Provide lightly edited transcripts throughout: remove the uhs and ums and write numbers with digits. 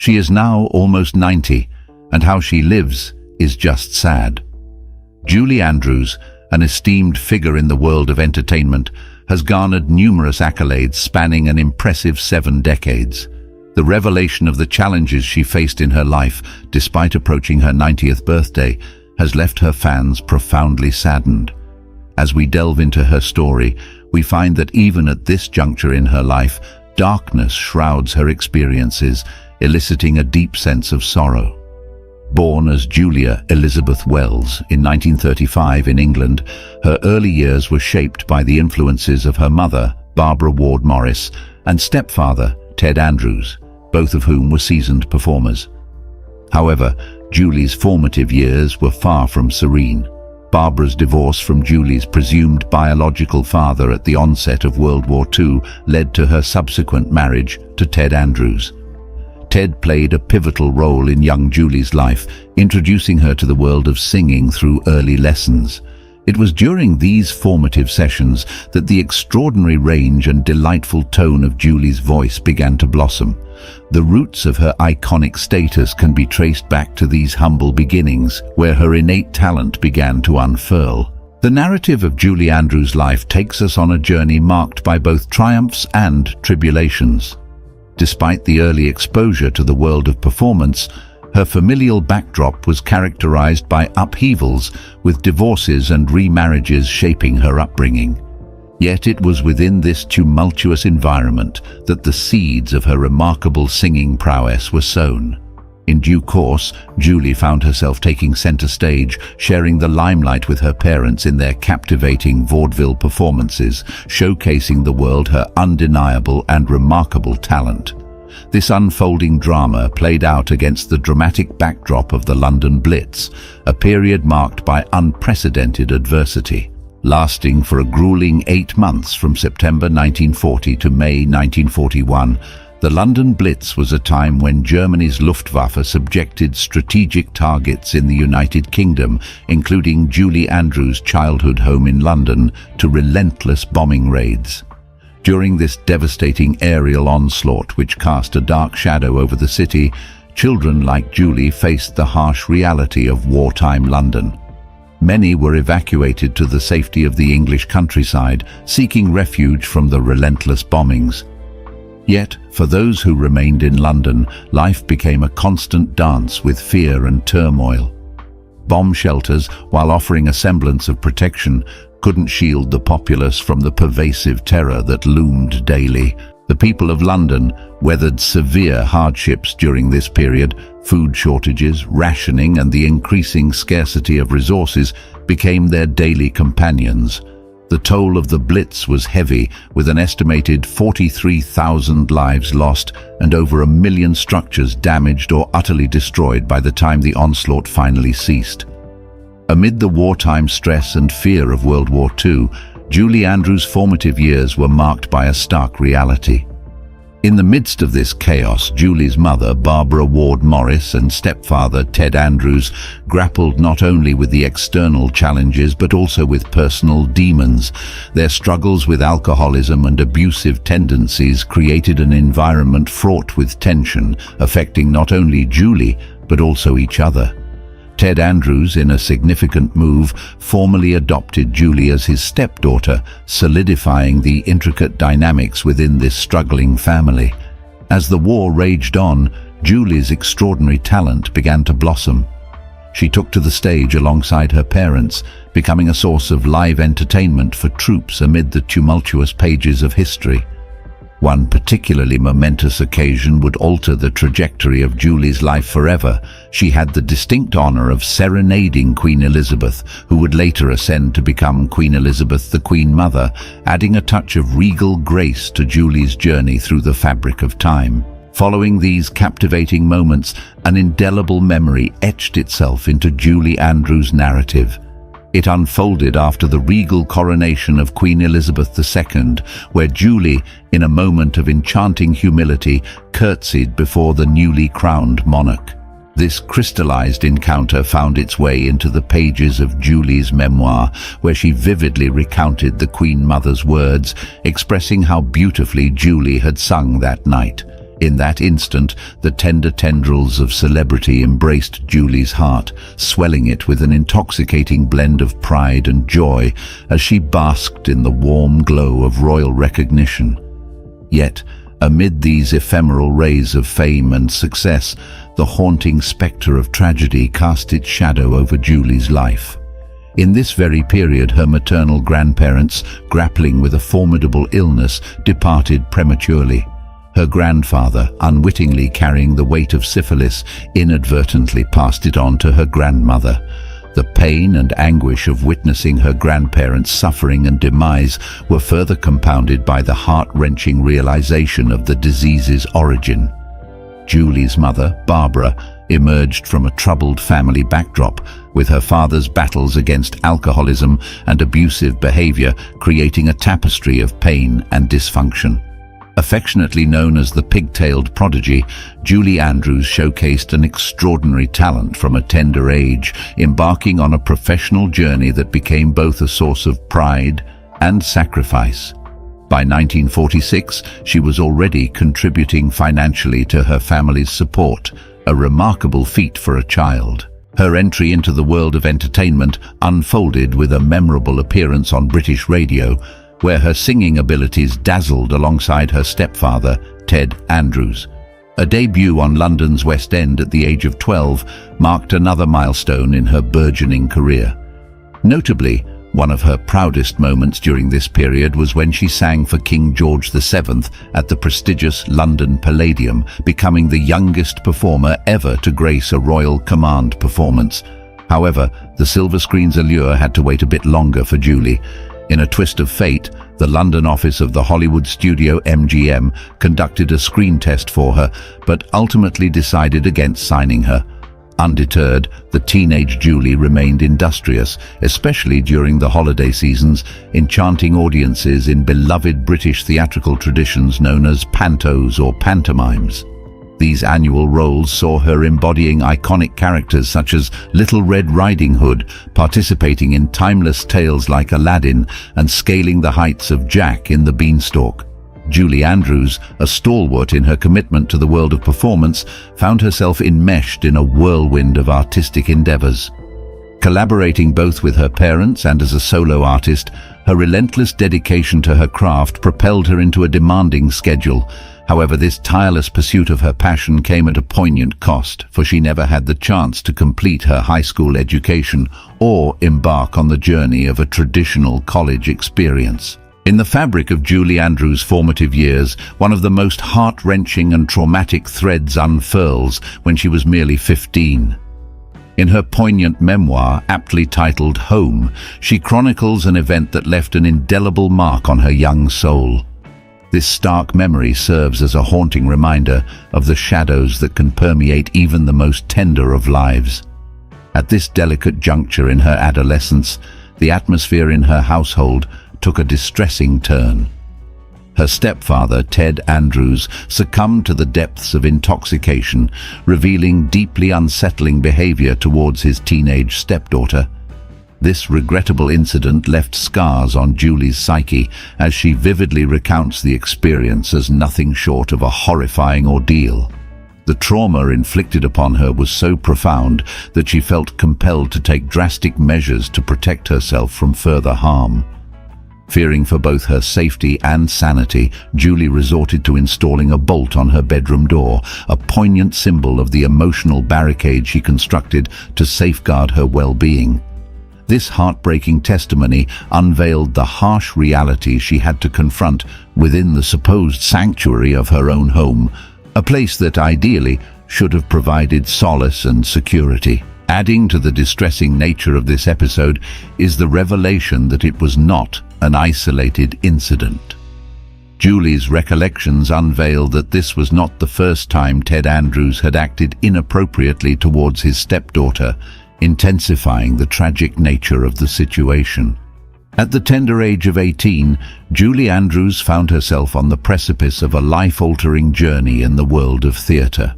She is now almost 90, and how she lives is just sad. Julie Andrews, an esteemed figure in the world of entertainment, has garnered numerous accolades spanning an impressive 7 decades. The revelation of the challenges she faced in her life, despite approaching her 90th birthday, has left her fans profoundly saddened. As we delve into her story, we find that even at this juncture in her life, darkness shrouds her experiences, eliciting a deep sense of sorrow. Born as Julia Elizabeth Wells in 1935 in England, her early years were shaped by the influences of her mother, Barbara Ward Morris, and stepfather, Ted Andrews, both of whom were seasoned performers. However, Julie's formative years were far from serene. Barbara's divorce from Julie's presumed biological father at the onset of World War II led to her subsequent marriage to Ted Andrews. Ted played a pivotal role in young Julie's life, introducing her to the world of singing through early lessons. It was during these formative sessions that the extraordinary range and delightful tone of Julie's voice began to blossom. The roots of her iconic status can be traced back to these humble beginnings, where her innate talent began to unfurl. The narrative of Julie Andrews' life takes us on a journey marked by both triumphs and tribulations. Despite the early exposure to the world of performance, her familial backdrop was characterized by upheavals, with divorces and remarriages shaping her upbringing. Yet it was within this tumultuous environment that the seeds of her remarkable singing prowess were sown. In due course, Julie found herself taking center stage, sharing the limelight with her parents in their captivating vaudeville performances, showcasing the world her undeniable and remarkable talent. This unfolding drama played out against the dramatic backdrop of the London Blitz, a period marked by unprecedented adversity. Lasting for a grueling 8 months from September 1940 to May 1941, the London Blitz was a time when Germany's Luftwaffe subjected strategic targets in the United Kingdom, including Julie Andrews' childhood home in London, to relentless bombing raids. During this devastating aerial onslaught, which cast a dark shadow over the city, children like Julie faced the harsh reality of wartime London. Many were evacuated to the safety of the English countryside, seeking refuge from the relentless bombings. Yet, for those who remained in London, life became a constant dance with fear and turmoil. Bomb shelters, while offering a semblance of protection, couldn't shield the populace from the pervasive terror that loomed daily. The people of London weathered severe hardships during this period. Food shortages, rationing, and the increasing scarcity of resources became their daily companions. The toll of the Blitz was heavy, with an estimated 43,000 lives lost and over 1 million structures damaged or utterly destroyed by the time the onslaught finally ceased. Amid the wartime stress and fear of World War II, Julie Andrews' formative years were marked by a stark reality. In the midst of this chaos, Julie's mother, Barbara Ward Morris, and stepfather, Ted Andrews, grappled not only with the external challenges but also with personal demons. Their struggles with alcoholism and abusive tendencies created an environment fraught with tension, affecting not only Julie but also each other. Ted Andrews, in a significant move, formally adopted Julie as his stepdaughter, solidifying the intricate dynamics within this struggling family. As the war raged on, Julie's extraordinary talent began to blossom. She took to the stage alongside her parents, becoming a source of live entertainment for troops amid the tumultuous pages of history. One particularly momentous occasion would alter the trajectory of Julie's life forever. She had the distinct honor of serenading Queen Elizabeth, who would later ascend to become Queen Elizabeth the Queen Mother, adding a touch of regal grace to Julie's journey through the fabric of time. Following these captivating moments, an indelible memory etched itself into Julie Andrews' narrative. It unfolded after the regal coronation of Queen Elizabeth II, where Julie, in a moment of enchanting humility, curtsied before the newly crowned monarch. This crystallized encounter found its way into the pages of Julie's memoir, where she vividly recounted the Queen Mother's words, expressing how beautifully Julie had sung that night. In that instant, the tender tendrils of celebrity embraced Julie's heart, swelling it with an intoxicating blend of pride and joy as she basked in the warm glow of royal recognition. Yet, amid these ephemeral rays of fame and success, the haunting spectre of tragedy cast its shadow over Julie's life. In this very period, her maternal grandparents, grappling with a formidable illness, departed prematurely. Her grandfather, unwittingly carrying the weight of syphilis, inadvertently passed it on to her grandmother. The pain and anguish of witnessing her grandparents' suffering and demise were further compounded by the heart-wrenching realization of the disease's origin. Julie's mother, Barbara, emerged from a troubled family backdrop, with her father's battles against alcoholism and abusive behavior creating a tapestry of pain and dysfunction. Affectionately known as the pigtailed prodigy, Julie Andrews showcased an extraordinary talent from a tender age, embarking on a professional journey that became both a source of pride and sacrifice. By 1946, she was already contributing financially to her family's support, a remarkable feat for a child. Her entry into the world of entertainment unfolded with a memorable appearance on British radio, where her singing abilities dazzled alongside her stepfather, Ted Andrews. A debut on London's West End at the age of 12 marked another milestone in her burgeoning career. Notably, one of her proudest moments during this period was when she sang for King George VII at the prestigious London Palladium, becoming the youngest performer ever to grace a Royal Command performance. However, the silver screen's allure had to wait a bit longer for Julie. In a twist of fate, the London office of the Hollywood studio MGM conducted a screen test for her, but ultimately decided against signing her. Undeterred, the teenage Julie remained industrious, especially during the holiday seasons, enchanting audiences in beloved British theatrical traditions known as pantos or pantomimes. These annual roles saw her embodying iconic characters such as Little Red Riding Hood, participating in timeless tales like Aladdin, and scaling the heights of Jack in the Beanstalk. Julie Andrews, a stalwart in her commitment to the world of performance, found herself enmeshed in a whirlwind of artistic endeavors. Collaborating both with her parents and as a solo artist, her relentless dedication to her craft propelled her into a demanding schedule. However, this tireless pursuit of her passion came at a poignant cost, for she never had the chance to complete her high school education or embark on the journey of a traditional college experience. In the fabric of Julie Andrews' formative years, one of the most heart-wrenching and traumatic threads unfurls when she was merely 15. In her poignant memoir, aptly titled Home, she chronicles an event that left an indelible mark on her young soul. This stark memory serves as a haunting reminder of the shadows that can permeate even the most tender of lives. At this delicate juncture in her adolescence, the atmosphere in her household took a distressing turn. Her stepfather, Ted Andrews, succumbed to the depths of intoxication, revealing deeply unsettling behavior towards his teenage stepdaughter. This regrettable incident left scars on Julie's psyche, as she vividly recounts the experience as nothing short of a horrifying ordeal. The trauma inflicted upon her was so profound that she felt compelled to take drastic measures to protect herself from further harm. Fearing for both her safety and sanity, Julie resorted to installing a bolt on her bedroom door, a poignant symbol of the emotional barricade she constructed to safeguard her well-being. This heartbreaking testimony unveiled the harsh reality she had to confront within the supposed sanctuary of her own home, a place that ideally should have provided solace and security. Adding to the distressing nature of this episode is the revelation that it was not an isolated incident. Julie's recollections unveil that this was not the first time Ted Andrews had acted inappropriately towards his stepdaughter, intensifying the tragic nature of the situation. At the tender age of 18, Julie Andrews found herself on the precipice of a life-altering journey in the world of theatre.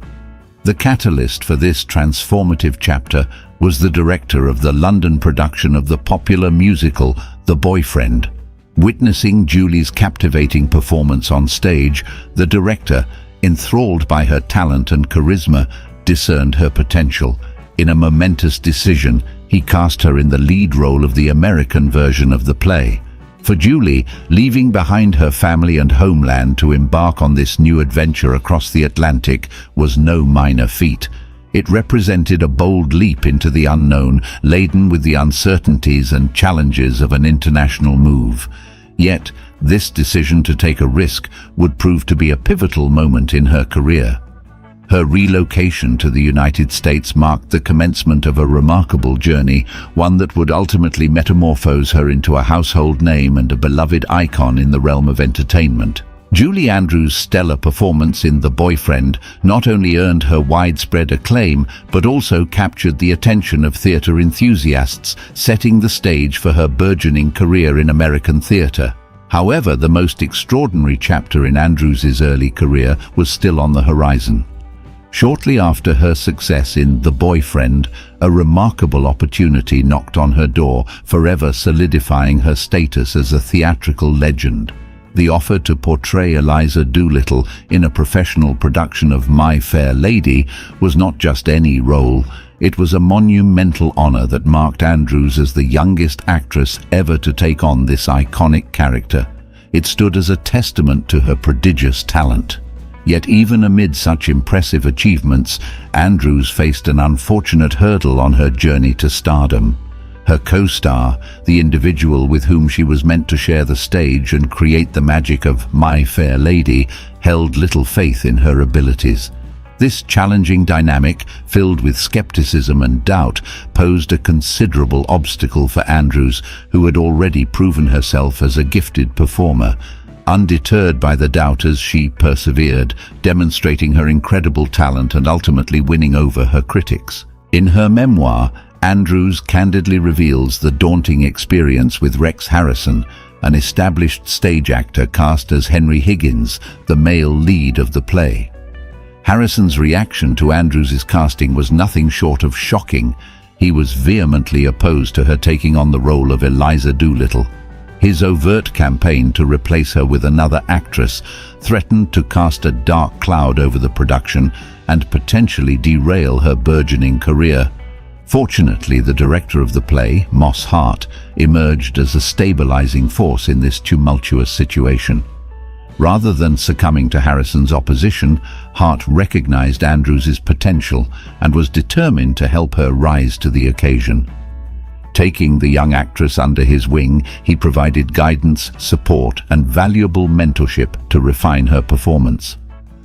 The catalyst for this transformative chapter was the director of the London production of the popular musical The Boyfriend. Witnessing Julie's captivating performance on stage, the director, enthralled by her talent and charisma, discerned her potential. In a momentous decision, he cast her in the lead role of the American version of the play. For Julie, leaving behind her family and homeland to embark on this new adventure across the Atlantic was no minor feat. It represented a bold leap into the unknown, laden with the uncertainties and challenges of an international move. Yet, this decision to take a risk would prove to be a pivotal moment in her career. Her relocation to the United States marked the commencement of a remarkable journey, one that would ultimately metamorphose her into a household name and a beloved icon in the realm of entertainment. Julie Andrews' stellar performance in The Boyfriend not only earned her widespread acclaim, but also captured the attention of theatre enthusiasts, setting the stage for her burgeoning career in American theatre. However, the most extraordinary chapter in Andrews' early career was still on the horizon. Shortly after her success in The Boyfriend, a remarkable opportunity knocked on her door, forever solidifying her status as a theatrical legend. The offer to portray Eliza Doolittle in a professional production of My Fair Lady was not just any role. It was a monumental honor that marked Andrews as the youngest actress ever to take on this iconic character. It stood as a testament to her prodigious talent. Yet even amid such impressive achievements, Andrews faced an unfortunate hurdle on her journey to stardom. Her co-star, the individual with whom she was meant to share the stage and create the magic of My Fair Lady, held little faith in her abilities. This challenging dynamic, filled with skepticism and doubt, posed a considerable obstacle for Andrews, who had already proven herself as a gifted performer. Undeterred by the doubters, she persevered, demonstrating her incredible talent and ultimately winning over her critics. In her memoir, Andrews candidly reveals the daunting experience with Rex Harrison, an established stage actor cast as Henry Higgins, the male lead of the play. Harrison's reaction to Andrews' casting was nothing short of shocking. He was vehemently opposed to her taking on the role of Eliza Doolittle. His overt campaign to replace her with another actress threatened to cast a dark cloud over the production and potentially derail her burgeoning career. Fortunately, the director of the play, Moss Hart, emerged as a stabilizing force in this tumultuous situation. Rather than succumbing to Harrison's opposition, Hart recognized Andrews' potential and was determined to help her rise to the occasion. Taking the young actress under his wing, he provided guidance, support, and valuable mentorship to refine her performance.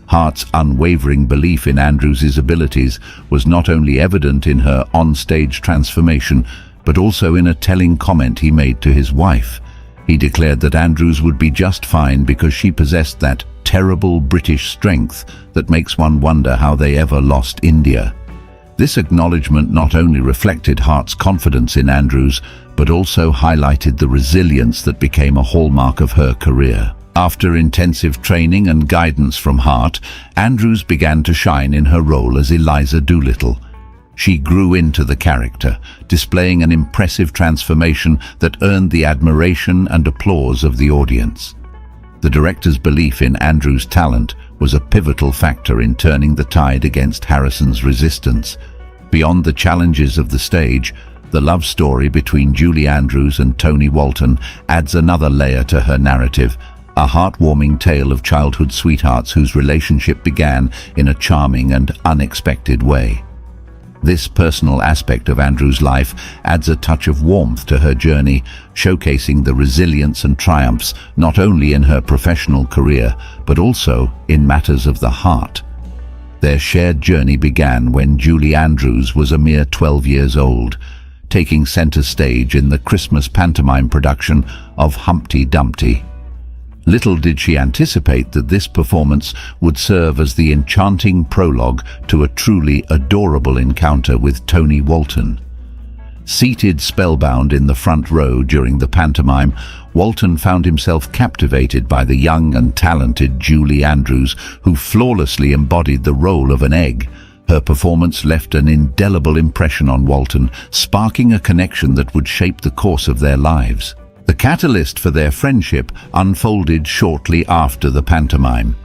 Hart's unwavering belief in Andrews' abilities was not only evident in her on-stage transformation, but also in a telling comment he made to his wife. He declared that Andrews would be just fine because she possessed that terrible British strength that makes one wonder how they ever lost India. This acknowledgement not only reflected Hart's confidence in Andrews, but also highlighted the resilience that became a hallmark of her career. After intensive training and guidance from Hart, Andrews began to shine in her role as Eliza Doolittle. She grew into the character, displaying an impressive transformation that earned the admiration and applause of the audience. The director's belief in Andrews' talent was a pivotal factor in turning the tide against Harrison's resistance. Beyond the challenges of the stage, the love story between Julie Andrews and Tony Walton adds another layer to her narrative, a heartwarming tale of childhood sweethearts whose relationship began in a charming and unexpected way. This personal aspect of Andrews' life adds a touch of warmth to her journey, showcasing the resilience and triumphs not only in her professional career, but also in matters of the heart. Their shared journey began when Julie Andrews was a mere 12 years old, taking center stage in the Christmas pantomime production of Humpty Dumpty. Little did she anticipate that this performance would serve as the enchanting prologue to a truly adorable encounter with Tony Walton. Seated spellbound in the front row during the pantomime, Walton found himself captivated by the young and talented Julie Andrews, who flawlessly embodied the role of an egg. Her performance left an indelible impression on Walton, sparking a connection that would shape the course of their lives. The catalyst for their friendship unfolded shortly after the pantomime.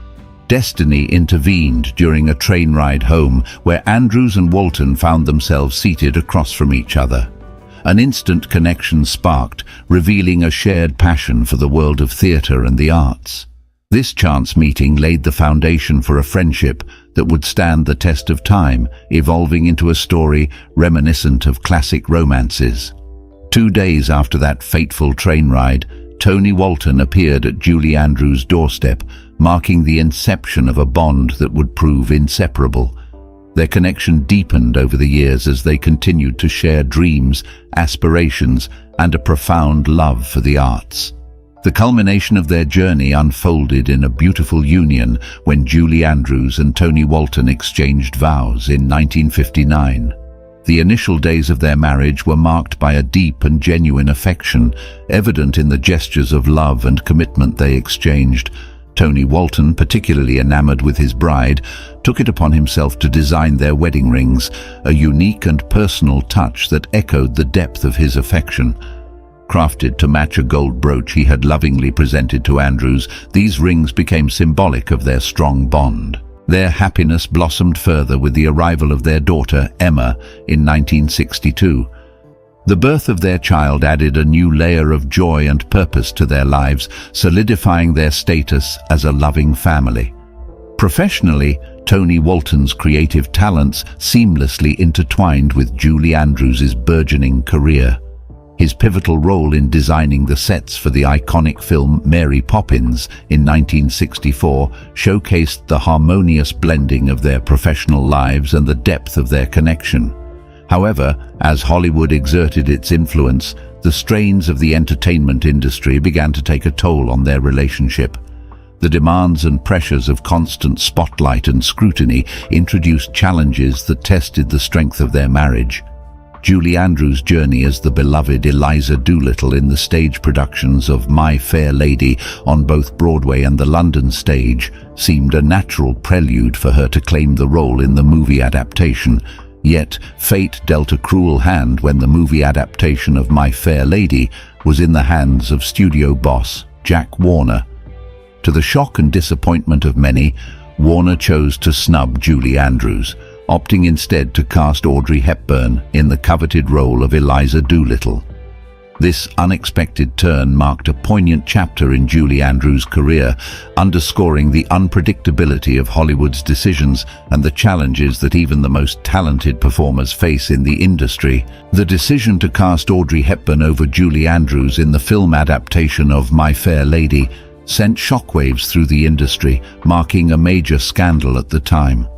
Destiny intervened during a train ride home where Andrews and Walton found themselves seated across from each other. An instant connection sparked, revealing a shared passion for the world of theatre and the arts. This chance meeting laid the foundation for a friendship that would stand the test of time, evolving into a story reminiscent of classic romances. 2 days after that fateful train ride, Tony Walton appeared at Julie Andrews' doorstep, marking the inception of a bond that would prove inseparable. Their connection deepened over the years as they continued to share dreams, aspirations, and a profound love for the arts. The culmination of their journey unfolded in a beautiful union when Julie Andrews and Tony Walton exchanged vows in 1959. The initial days of their marriage were marked by a deep and genuine affection, evident in the gestures of love and commitment they exchanged. Tony Walton, particularly enamored with his bride, took it upon himself to design their wedding rings, a unique and personal touch that echoed the depth of his affection. Crafted to match a gold brooch he had lovingly presented to Andrews, these rings became symbolic of their strong bond. Their happiness blossomed further with the arrival of their daughter, Emma, in 1962. The birth of their child added a new layer of joy and purpose to their lives, solidifying their status as a loving family. Professionally, Tony Walton's creative talents seamlessly intertwined with Julie Andrews' burgeoning career. His pivotal role in designing the sets for the iconic film Mary Poppins in 1964 showcased the harmonious blending of their professional lives and the depth of their connection. However, as Hollywood exerted its influence, the strains of the entertainment industry began to take a toll on their relationship. The demands and pressures of constant spotlight and scrutiny introduced challenges that tested the strength of their marriage. Julie Andrews' journey as the beloved Eliza Doolittle in the stage productions of My Fair Lady on both Broadway and the London stage seemed a natural prelude for her to claim the role in the movie adaptation. Yet, fate dealt a cruel hand when the movie adaptation of My Fair Lady was in the hands of studio boss Jack Warner. To the shock and disappointment of many, Warner chose to snub Julie Andrews, opting instead to cast Audrey Hepburn in the coveted role of Eliza Doolittle. This unexpected turn marked a poignant chapter in Julie Andrews' career, underscoring the unpredictability of Hollywood's decisions and the challenges that even the most talented performers face in the industry. The decision to cast Audrey Hepburn over Julie Andrews in the film adaptation of My Fair Lady sent shockwaves through the industry, marking a major scandal at the time.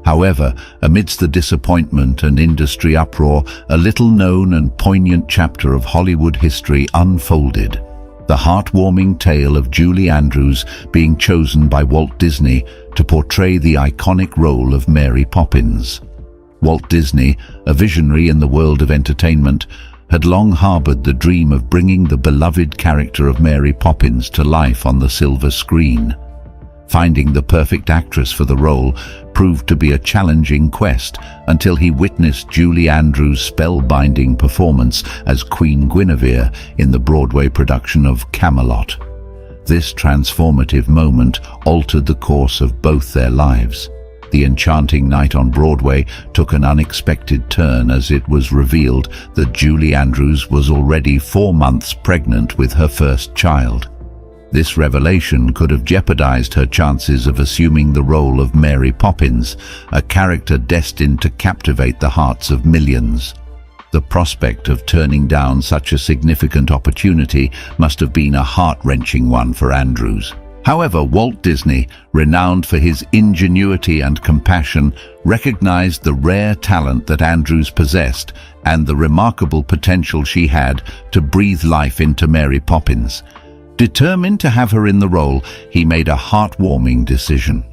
However, amidst the disappointment and industry uproar, a little-known and poignant chapter of Hollywood history unfolded. The heartwarming tale of Julie Andrews being chosen by Walt Disney to portray the iconic role of Mary Poppins. Walt Disney, a visionary in the world of entertainment, had long harbored the dream of bringing the beloved character of Mary Poppins to life on the silver screen. Finding the perfect actress for the role proved to be a challenging quest until he witnessed Julie Andrews' spellbinding performance as Queen Guinevere in the Broadway production of Camelot. This transformative moment altered the course of both their lives. The enchanting night on Broadway took an unexpected turn as it was revealed that Julie Andrews was already 4 months pregnant with her first child. This revelation could have jeopardized her chances of assuming the role of Mary Poppins, a character destined to captivate the hearts of millions. The prospect of turning down such a significant opportunity must have been a heart-wrenching one for Andrews. However, Walt Disney, renowned for his ingenuity and compassion, recognized the rare talent that Andrews possessed and the remarkable potential she had to breathe life into Mary Poppins. Determined to have her in the role, he made a heartwarming decision.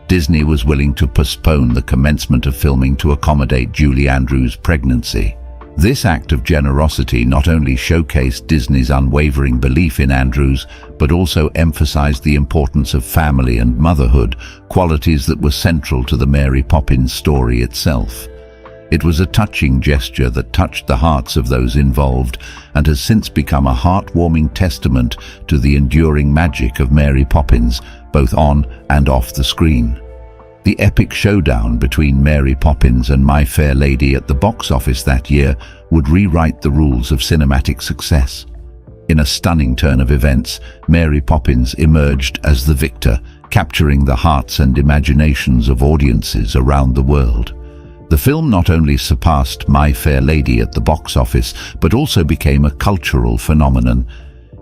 Disney was willing to postpone the commencement of filming to accommodate Julie Andrews' pregnancy. This act of generosity not only showcased Disney's unwavering belief in Andrews, but also emphasized the importance of family and motherhood, qualities that were central to the Mary Poppins story itself. It was a touching gesture that touched the hearts of those involved and has since become a heartwarming testament to the enduring magic of Mary Poppins, both on and off the screen. The epic showdown between Mary Poppins and My Fair Lady at the box office that year would rewrite the rules of cinematic success. In a stunning turn of events, Mary Poppins emerged as the victor, capturing the hearts and imaginations of audiences around the world. The film not only surpassed My Fair Lady at the box office, but also became a cultural phenomenon.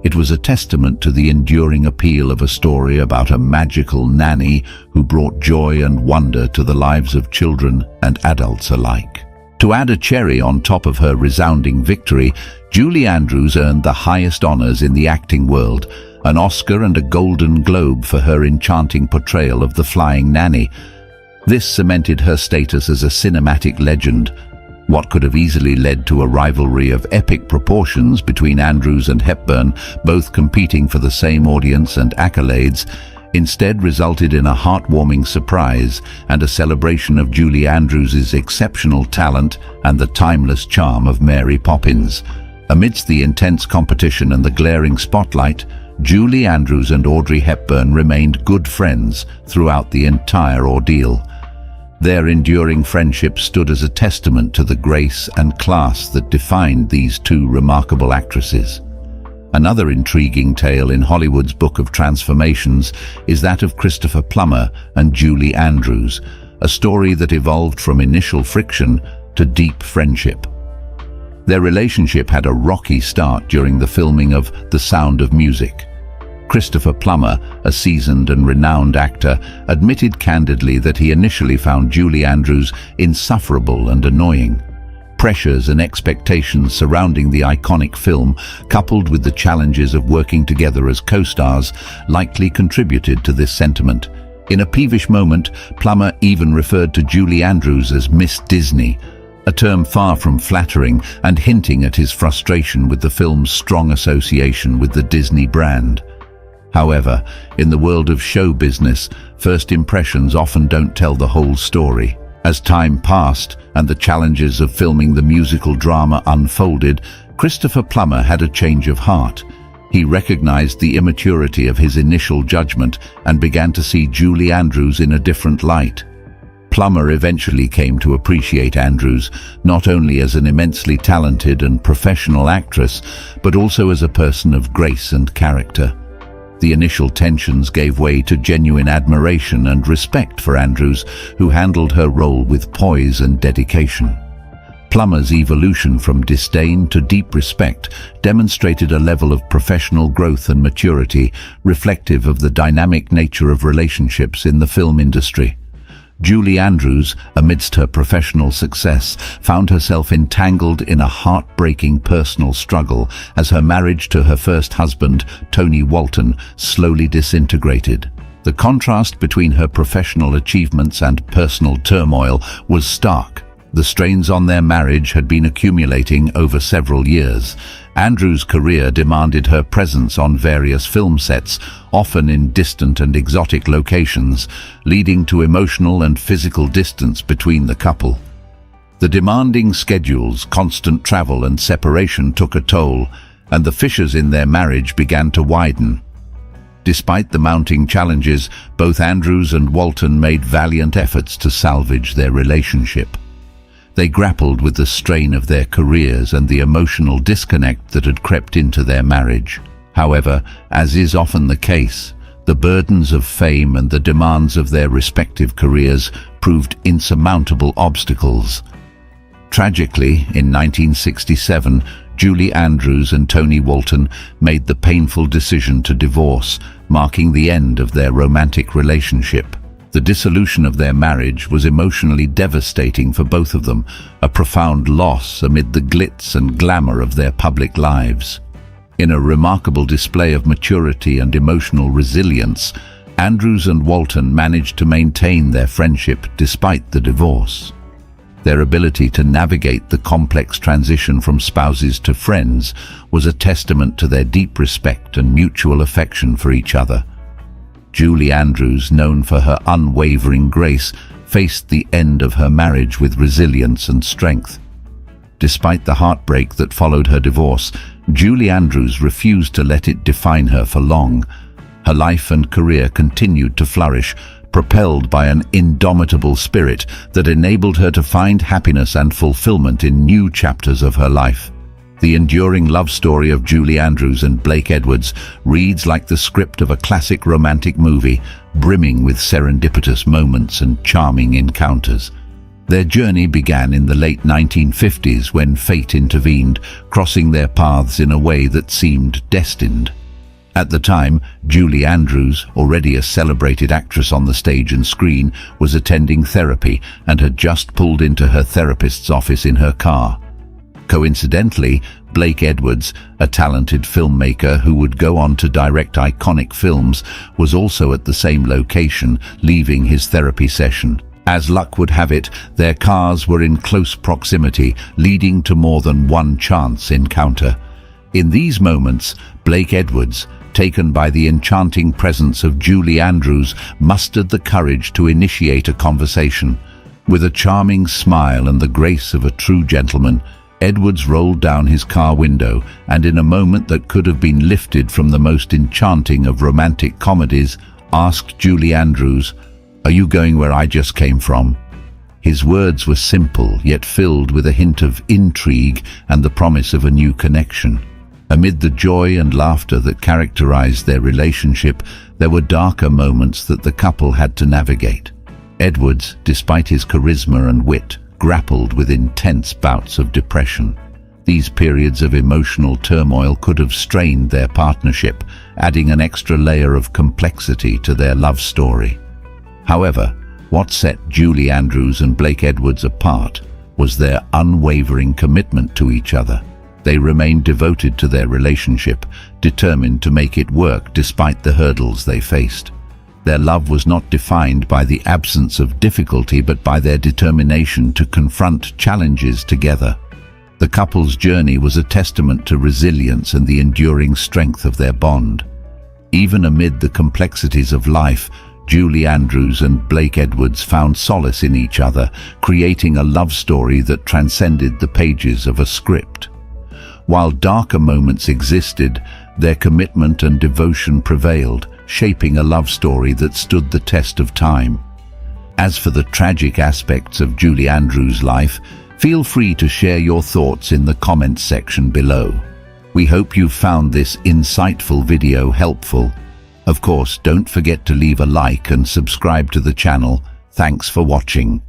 It was a testament to the enduring appeal of a story about a magical nanny who brought joy and wonder to the lives of children and adults alike. To add a cherry on top of her resounding victory, Julie Andrews earned the highest honors in the acting world, an Oscar and a Golden Globe for her enchanting portrayal of the Flying Nanny. This cemented her status as a cinematic legend. What could have easily led to a rivalry of epic proportions between Andrews and Hepburn, both competing for the same audience and accolades, instead resulted in a heartwarming surprise and a celebration of Julie Andrews' exceptional talent and the timeless charm of Mary Poppins. Amidst the intense competition and the glaring spotlight, Julie Andrews and Audrey Hepburn remained good friends throughout the entire ordeal. Their enduring friendship stood as a testament to the grace and class that defined these two remarkable actresses. Another intriguing tale in Hollywood's Book of Transformations is that of Christopher Plummer and Julie Andrews, a story that evolved from initial friction to deep friendship. Their relationship had a rocky start during the filming of The Sound of Music. Christopher Plummer, a seasoned and renowned actor, admitted candidly that he initially found Julie Andrews insufferable and annoying. Pressures and expectations surrounding the iconic film, coupled with the challenges of working together as co-stars, likely contributed to this sentiment. In a peevish moment, Plummer even referred to Julie Andrews as Miss Disney, a term far from flattering and hinting at his frustration with the film's strong association with the Disney brand. However, in the world of show business, first impressions often don't tell the whole story. As time passed and the challenges of filming the musical drama unfolded, Christopher Plummer had a change of heart. He recognized the immaturity of his initial judgment and began to see Julie Andrews in a different light. Plummer eventually came to appreciate Andrews not only as an immensely talented and professional actress, but also as a person of grace and character. The initial tensions gave way to genuine admiration and respect for Andrews, who handled her role with poise and dedication. Plummer's evolution from disdain to deep respect demonstrated a level of professional growth and maturity reflective of the dynamic nature of relationships in the film industry. Julie Andrews, amidst her professional success, found herself entangled in a heartbreaking personal struggle as her marriage to her first husband, Tony Walton, slowly disintegrated. The contrast between her professional achievements and personal turmoil was stark. The strains on their marriage had been accumulating over several years. Andrews' career demanded her presence on various film sets, often in distant and exotic locations, leading to emotional and physical distance between the couple. The demanding schedules, constant travel and separation took a toll, and the fissures in their marriage began to widen. Despite the mounting challenges, both Andrews and Walton made valiant efforts to salvage their relationship. They grappled with the strain of their careers and the emotional disconnect that had crept into their marriage. However, as is often the case, the burdens of fame and the demands of their respective careers proved insurmountable obstacles. Tragically, in 1967, Julie Andrews and Tony Walton made the painful decision to divorce, marking the end of their romantic relationship. The dissolution of their marriage was emotionally devastating for both of them, a profound loss amid the glitz and glamour of their public lives. In a remarkable display of maturity and emotional resilience, Andrews and Walton managed to maintain their friendship despite the divorce. Their ability to navigate the complex transition from spouses to friends was a testament to their deep respect and mutual affection for each other. Julie Andrews, known for her unwavering grace, faced the end of her marriage with resilience and strength. Despite the heartbreak that followed her divorce, Julie Andrews refused to let it define her for long. Her her life and career continued to flourish, propelled by an indomitable spirit that enabled her to find happiness and fulfillment in new chapters of her life. The enduring love story of Julie Andrews and Blake Edwards reads like the script of a classic romantic movie, brimming with serendipitous moments and charming encounters. Their journey began in the late 1950s when fate intervened, crossing their paths in a way that seemed destined. At the time, Julie Andrews, already a celebrated actress on the stage and screen, was attending therapy and had just pulled into her therapist's office in her car. Coincidentally, Blake Edwards, a talented filmmaker who would go on to direct iconic films, was also at the same location, leaving his therapy session. As luck would have it, their cars were in close proximity, leading to more than one chance encounter. In these moments, Blake Edwards, taken by the enchanting presence of Julie Andrews, mustered the courage to initiate a conversation. With a charming smile and the grace of a true gentleman, Edwards rolled down his car window and, in a moment that could have been lifted from the most enchanting of romantic comedies, asked Julie Andrews, "Are you going where I just came from?" His words were simple, yet filled with a hint of intrigue and the promise of a new connection. Amid the joy and laughter that characterized their relationship, there were darker moments that the couple had to navigate. Edwards, despite his charisma and wit, grappled with intense bouts of depression. These periods of emotional turmoil could have strained their partnership, adding an extra layer of complexity to their love story. However, what set Julie Andrews and Blake Edwards apart was their unwavering commitment to each other. They remained devoted to their relationship, determined to make it work despite the hurdles they faced. Their love was not defined by the absence of difficulty, but by their determination to confront challenges together. The couple's journey was a testament to resilience and the enduring strength of their bond. Even amid the complexities of life, Julie Andrews and Blake Edwards found solace in each other, creating a love story that transcended the pages of a script. While darker moments existed, their commitment and devotion prevailed, shaping a love story that stood the test of time. As for the tragic aspects of Julie Andrews' life, feel free to share your thoughts in the comments section below. We hope you found this insightful video helpful. Of course, don't forget to leave a like and subscribe to the channel. Thanks for watching.